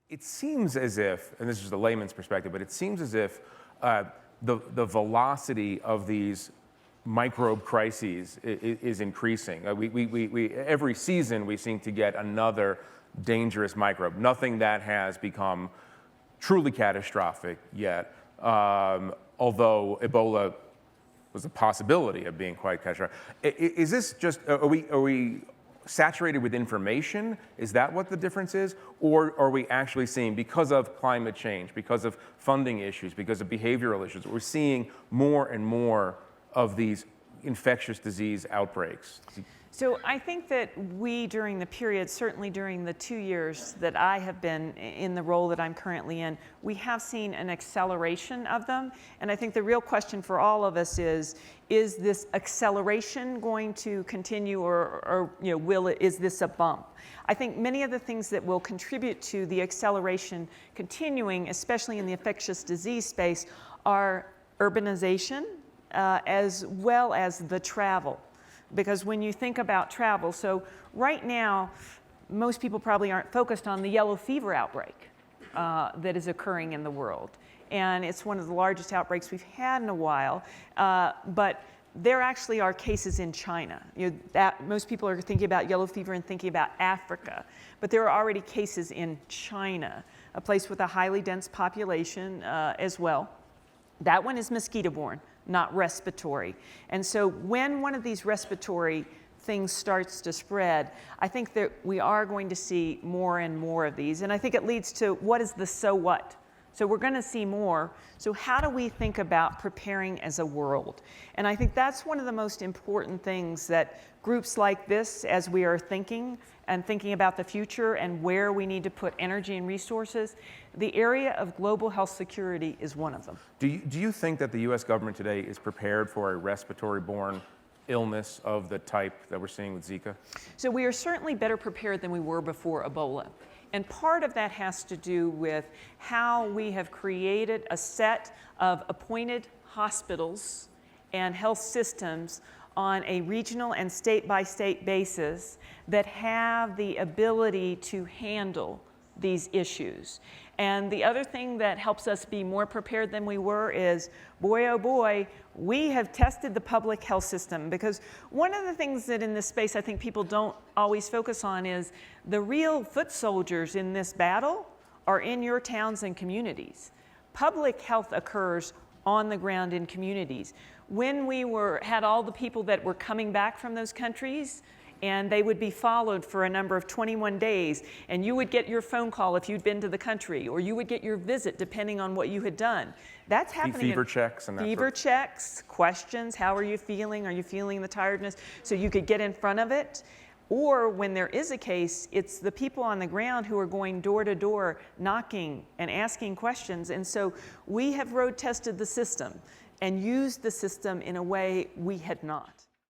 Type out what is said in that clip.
It seems as if, and this is the layman's perspective, but it seems as if the velocity of these microbe crises is increasing. Every season we seem to get another dangerous microbe. Nothing that has become truly catastrophic yet, although Ebola was a possibility of being quite catastrophic. Is this just, are we saturated with information? Is that what the difference is? Or are we actually seeing, because of climate change, because of funding issues, because of behavioral issues, we're seeing more and more of these infectious disease outbreaks? So I think that we, during the period, certainly during the 2 years that I have been in the role that I'm currently in, we have seen an acceleration of them. And I think the real question for all of us is this acceleration going to continue, or is this a bump? I think many of the things that will contribute to the acceleration continuing, especially in the infectious disease space, are urbanization, as well as the travel. Because when you think about travel, so right now, most people probably aren't focused on the yellow fever outbreak that is occurring in the world. And it's one of the largest outbreaks we've had in a while, but there actually are cases in China. Most people are thinking about yellow fever and thinking about Africa, but there are already cases in China, a place with a highly dense population as well. That one is mosquito-borne, not respiratory. And so when one of these respiratory things starts to spread, I think that we are going to see more and more of these. And I think it leads to, what is the so what? So we're going to see more. So how do we think about preparing as a world? And I think that's one of the most important things that groups like this, as we are thinking about the future and where we need to put energy and resources, the area of global health security is one of them. Do you think that the U.S. government today is prepared for a respiratory-borne illness of the type that we're seeing with Zika? So we are certainly better prepared than we were before Ebola. And part of that has to do with how we have created a set of appointed hospitals and health systems on a regional and state-by-state basis that have the ability to handle these issues. And the other thing that helps us be more prepared than we were is, boy, oh boy, we have tested the public health system. Because one of the things that in this space I think people don't always focus on is the real foot soldiers in this battle are in your towns and communities. Public health occurs on the ground in communities. When we had all the people that were coming back from those countries, and they would be followed for a number of 21 days, and you would get your phone call if you'd been to the country, or you would get your visit depending on what you had done. That's happening. Fever checks and that fever checks, questions, how are you feeling? Are you feeling the tiredness? So you could get in front of it. Or when there is a case, it's the people on the ground who are going door to door, knocking and asking questions. And so we have road tested the system and used the system in a way we had not.